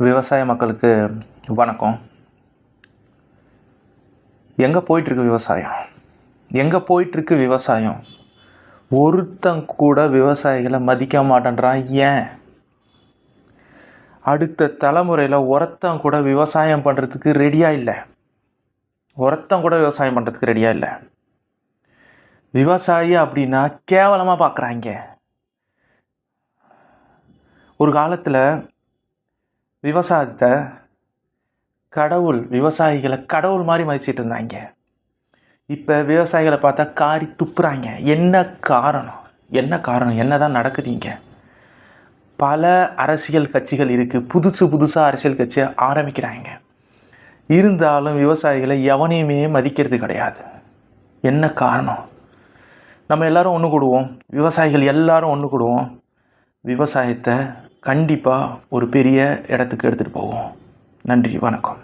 விவசாய மக்களுக்கு வணக்கம். எங்கே போயிட்டுருக்கு விவசாயம்? எங்கே போயிட்டுருக்கு விவசாயம்? ஒருத்தன் கூட விவசாயிகளை மதிக்க மாட்டேன்றான். ஏன்? அடுத்த தலைமுறையில் ஒருத்தன் கூட விவசாயம் பண்ணுறதுக்கு ரெடியாக இல்லை. விவசாயி அப்படின்னா கேவலமாக பார்க்குறாங்க. ஒரு காலத்தில் விவசாயத்தை விவசாயிகளை கடவுள் மாதிரி மதிச்சிட்டு இருந்தாங்க. இப்போ விவசாயிகளை பார்த்தா காரி துப்புறாங்க. என்ன காரணம்? என்ன தான் நடக்குதுங்க? பல அரசியல் கட்சிகள் இருக்குது. புதுசாக அரசியல் கட்சியை ஆரம்பிக்கிறாங்க. இருந்தாலும் விவசாயிகளை எவனையுமே மதிக்கிறது கிடையாது. என்ன காரணம்? நம்ம எல்லாரும் ஒன்று கூடுவோம். விவசாயிகள் எல்லாரும் ஒன்று கூடுவோம். விவசாயத்தை கண்டிப்பாக ஒரு பெரிய இடத்துக்கு எடுத்துகிட்டு போவோம். நன்றி, வணக்கம்.